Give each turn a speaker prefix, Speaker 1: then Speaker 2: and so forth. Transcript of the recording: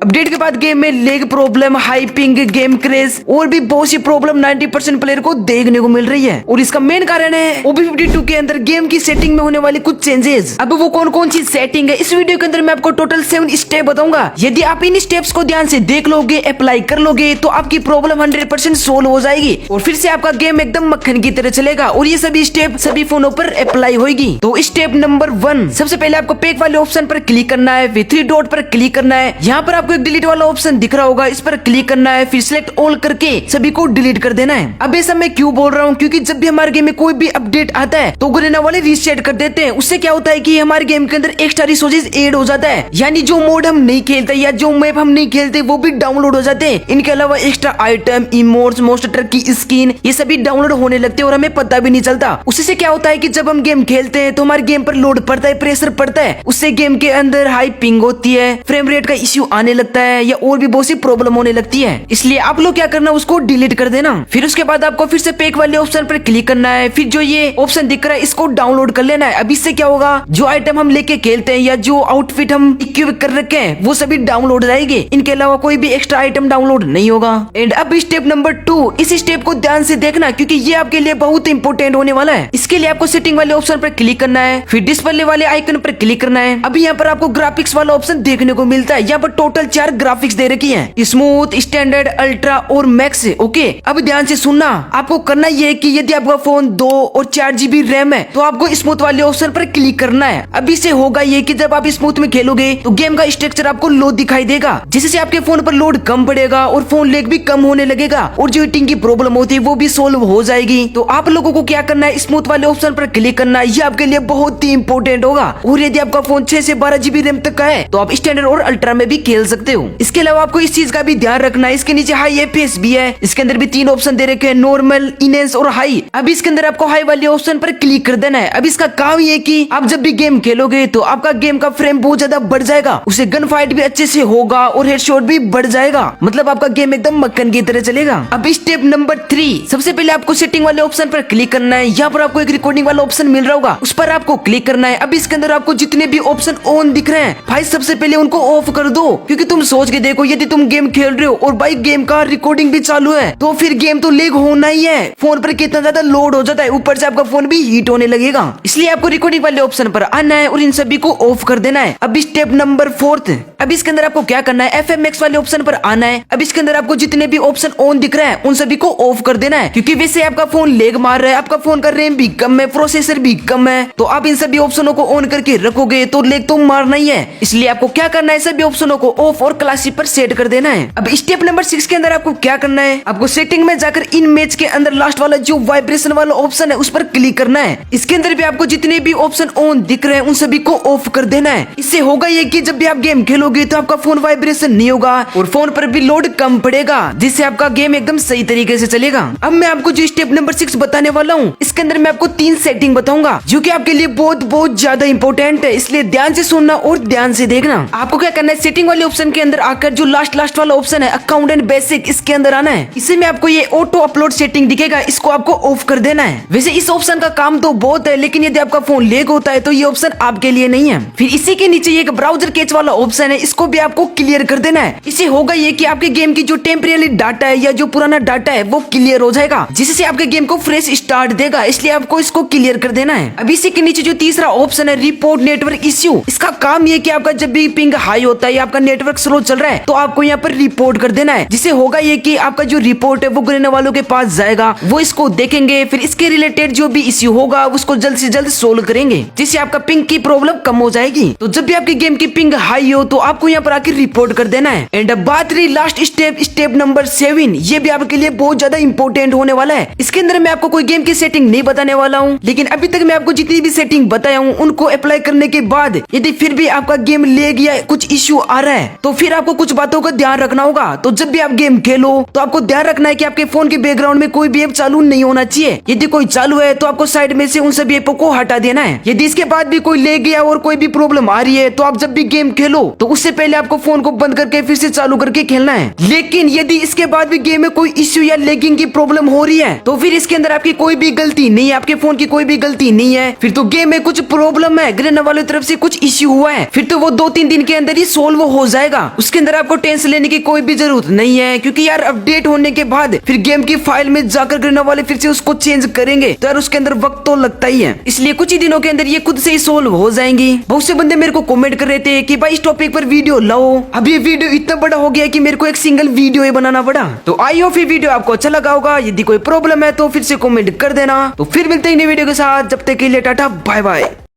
Speaker 1: Update के बाद game में lag problem, high ping, game crash और भी बहुत सी प्रॉब्लम 90% प्लेयर को देखने को मिल रही है। और इसका मेन कारण है OB52 के अंदर गेम की सेटिंग में होने वाली कुछ चेंजेस। अब वो कौन कौन सी सेटिंग है, इस वीडियो के अंदर मैं आपको टोटल 7 स्टेप बताऊंगा। यदि आप इन स्टेप्स को ध्यान से देख लोगे, अप्लाई कर लोगे, तो आपकी प्रॉब्लम 100% सोल्व हो जाएगी और फिर से आपका गेम एकदम मक्खन की तरह चलेगा। और ये सभी स्टेप सभी फोनों पर अप्लाई होगी। तो स्टेप नंबर 1, सबसे पहले आपको पैक वाले ऑप्शन पर क्लिक करना है, फिर 3 डॉट पर क्लिक करना है। यहाँ पर आपको एक डिलीट वाला ऑप्शन दिख रहा होगा, इस पर क्लिक करना है, फिर सिलेक्ट ऑल करके सभी को डिलीट कर देना है। अब ऐसा मैं क्यों बोल रहा हूँ, क्योंकि जब भी हमारे गेम में कोई भी अपडेट आता है तो गुरेना वाले रीसेट कर देते हैं। उससे क्या होता है कि हमारे गेम के अंदर एक्स्ट्रा रिसोर्सेज ऐड हो जाता है, यानी जो मोड हम नहीं खेलते या जो मैप हम नहीं खेलते वो भी डाउनलोड हो जाते हैं। इनके अलावा extra item, emotes, most truck की स्किन, ये सभी डाउनलोड होने लगते हैं और हमें पता भी नहीं चलता। उसी से क्या होता है कि जब हम गेम खेलते हैं तो हमारे गेम पर लोड पड़ता है, प्रेशर पड़ता है, उससे गेम के अंदर हाई पिंग होती है, फ्रेम रेट का इश्यू आने लगता है या और भी बहुत सी प्रॉब्लम होने लगती है। इसलिए आप लोग क्या करना, उसको डिलीट कर देना। फिर उसके बाद आपको फिर से पैक वाले ऑप्शन पर क्लिक करना है, फिर जो ये ऑप्शन दिख रहा है इसको डाउनलोड कर लेना है। अब इससे क्या होगा, जो आइटम हम लेके खेलते हैं या जो आउटफिट हम इक्विप कर रखे हैं वो सभी डाउनलोड रहेंगे। इनके अलावा कोई भी एक्स्ट्रा आइटम डाउनलोड नहीं होगा। एंड अब स्टेप नंबर 2, इस स्टेप को ध्यान से देखना क्योंकि ये आपके लिए बहुत इंपॉर्टेंट होने वाला है। इसके लिए आपको सेटिंग वाले ऑप्शन पर क्लिक करना है, फिर डिस्प्ले वाले आइकन पर क्लिक करना है। अभी यहाँ पर आपको ग्राफिक्स वाला ऑप्शन देखने को मिलता है। यहाँ पर टोटल 4 ग्राफिक्स दे रखी है, स्मूथ, स्टैंडर्ड, अल्ट्रा और मैक्स। ओके, अब ध्यान से सुनना, आपको करना ये है कि यदि आपका फोन 2 और 4 GB रैम है तो आपको स्मूथ वाले ऑप्शन पर क्लिक करना है। अब इससे होगा ये कि जब आप स्मूथ में खेलोगे तो गेम का स्ट्रक्चर आपको लो दिखाई देगा, जिससे आपके फोन पर लोड कम पड़ेगा और फोन लेग भी कम होने लगेगा और जो हीटिंग की प्रॉब्लम होती है वो भी सोल्व हो जाएगी। तो आप लोगों को क्या करना है, स्मूथ वाले ऑप्शन पर क्लिक करना है, ये आपके लिए बहुत ही इंपॉर्टेंट होगा। और यदि आपका फोन 6 से 12 GB रैम तक का है तो आप स्टैंडर्ड और अल्ट्रा में भी खेल सकते हो। इसके अलावा आपको इस चीज का भी ध्यान रखना है, इसके नीचे हाई FPS भी है। इसके अंदर भी 3 ऑप्शन दे रखे हैं, नॉर्मल, इनहेंस और हाई। अब इसके अंदर आपको हाई वाले ऑप्शन पर क्लिक कर देना है। अब इसका काम ये कि आप जब भी गेम खेलोगे तो आपका गेम का फ्रेम बहुत ज्यादा बढ़ जाएगा, उसे गन फाइट भी अच्छे से होगा और हेडशॉट भी बढ़ जाएगा, मतलब आपका गेम एकदम मक्खन की तरह चलेगा। अब स्टेप नंबर 3, सबसे पहले आपको सेटिंग वाले ऑप्शन पर क्लिक करना है। यहाँ पर आपको एक रिकॉर्डिंग वाला ऑप्शन मिल रहा होगा, उस पर आपको क्लिक करना है। अब इसके अंदर आपको जितने भी ऑप्शन ऑन दिख रहे हैं भाई सबसे पहले उनको ऑफ कर दो, क्योंकि तुम सोच के देखो यदि तुम गेम खेल रहे हो और भाई गेम का रिकॉर्डिंग भी चालू है तो फिर गेम तो लेग होना ही है, फोन पर कितना ज्यादा लोड हो जाता है, ऊपर से आपका फोन भी हीट होने लगेगा। इसलिए आपको रिकॉर्डिंग वाले ऑप्शन पर आना है और इन सभी को ऑफ कर देना है। अब स्टेप नंबर 4, अब इसके अंदर आपको क्या करना है, FMX वाले ऑप्शन पर आना है। अब इसके अंदर आपको जितने भी ऑप्शन ऑन दिख रहे हैं उन सभी को ऑफ कर देना है, क्योंकि वैसे आपका फोन लेग मार रहा है, आपका फोन का रैम भी कम है, प्रोसेसर भी कम है, तो आप इन सभी ऑप्शनों को ऑन करके रखोगे तो लेग तो मारना ही है। इसलिए आपको क्या करना है, सभी ऑप्शनों को ऑफ और क्लासिक पर सेट कर देना है। अब स्टेप नंबर 6 के अंदर आपको क्या करना है, आपको सेटिंग में जाकर इन मैच के अंदर लास्ट वाला जो वाइब्रेशन वाला ऑप्शन है उस पर क्लिक करना है। इसके अंदर भी आपको जितने भी ऑप्शन ऑन दिख रहे हैं उन सभी को ऑफ कर देना है। इससे होगा ये कि जब भी आप गेम खेलोगे तो आपका फोन वाइब्रेशन नहीं होगा और फोन पर भी लोड कम पड़ेगा, जिससे आपका गेम एकदम सही तरीके से चलेगा। अब मैं आपको जो स्टेप नंबर 6 बताने वाला हूँ इसके अंदर मैं आपको 3 सेटिंग बताऊंगा जो कि आपके लिए बहुत ज्यादा इंपॉर्टेंट है, इसलिए ध्यान से सुनना और ध्यान से देखना। आपको क्या करना है, सेटिंग वाले ऑप्शन के अंदर आकर जो लास्ट वाला ऑप्शन है अकाउंट एंड बेसिक, इसके अंदर आना है। इसे में आपको ये ऑटो अपलोड सेटिंग दिखेगा, इसको आपको ऑफ कर देना है। वैसे इस ऑप्शन का काम तो बहुत है, लेकिन यदि आपका फोन लेग होता है तो ये ऑप्शन आपके लिए नहीं है। फिर इसी के नीचे एक ब्राउजर कैच वाला ऑप्शन है, इसको भी आपको क्लियर कर देना है। इससे होगा ये कि आपके गेम की जो टेम्परेरी डाटा है या जो पुराना डाटा है वो क्लियर हो जाएगा, जिससे आपके गेम को फ्रेश स्टार्ट देगा, इसलिए आपको इसको क्लियर कर देना है। अब इसी के नीचे जो तीसरा ऑप्शन है रिपोर्ट नेटवर्क इश्यू, इसका काम ये कि आपका जब भी पिंग हाई होता है या आपका नेटवर्क स्लो चल रहा है तो आपको यहाँ पर रिपोर्ट कर देना है, जिससे होगा ये कि आपका जो रिपोर्ट है वो गिरने वालों के पास जाएगा, वो इसको देखेंगे, फिर इसके रिलेटेड जो भी इश्यू होगा उसको जल्द से जल्द सोल्व करेंगे, जिससे आपका पिंग की प्रॉब्लम कम हो जाएगी। तो जब भी आपकी गेम की पिंग हाई हो तो आपको यहाँ पर आकर रिपोर्ट कर देना है। एंड बात रही लास्ट स्टेप नंबर 7, ये भी आपके लिए बहुत ज्यादा इंपॉर्टेंट होने वाला है। इसके अंदर मैं आपको कोई गेम की सेटिंग नहीं बताने वाला हूँ, लेकिन अभी तक मैं आपको जितनी भी सेटिंग बताया हूँ उनको अप्लाई करने के बाद यदि फिर भी आपका गेम लेग या कुछ इश्यू आ रहा है तो फिर आपको कुछ बातों का ध्यान रखना होगा। तो जब भी आप गेम खेलो तो आपको ध्यान रखना है कि आपके फोन के बैकग्राउंड में कोई भी ऐप चालू नहीं होना चाहिए। यदि कोई चालू है तो आपको साइड में से उन सभी ऐपों को हटा देना है। यदि इसके बाद भी कोई लेग या और कोई भी प्रॉब्लम आ रही है तो आप जब भी गेम खेलो तो उससे पहले आपको फोन को बंद करके फिर से चालू करके खेलना है। लेकिन यदि इसके बाद भी गेम में कोई इश्यू या लेगिंग की प्रॉब्लम हो रही है तो फिर इसके अंदर आपकी कोई भी गलती नहीं है, आपके फोन की कोई भी गलती नहीं है, फिर तो गेम में कुछ प्रॉब्लम है, गिरने वालों की तरफ से कुछ इश्यू हुआ है, फिर तो वो 2-3 दिन के अंदर ही सोल्व हो जाएगा। जाएगा। उसके अंदर आपको टेंशन लेने की कोई भी जरूरत नहीं है, क्योंकि यार अपडेट होने के बाद फिर गेम की फाइल में जाकर करने वाले फिर से उसको चेंज करेंगे, तो यार उसके अंदर वक्त तो लगता ही है। इसलिए कुछ ही दिनों के अंदर ये खुद से ही सोल्व हो जाएंगी। बहुत से बंदे मेरे को कमेंट कर रहे थे कि भाई इस टॉपिक पर वीडियो लाओ। अब ये वीडियो इतना बड़ा हो गया कि मेरे को एक सिंगल वीडियो ही बनाना पड़ा। तो आई होप ये वीडियो आपको अच्छा लगा होगा। यदि कोई प्रॉब्लम है तो फिर से कमेंट कर देना। तो फिर मिलते हैं नई वीडियो के साथ, जब तक के लिए टाटा बाय बाय।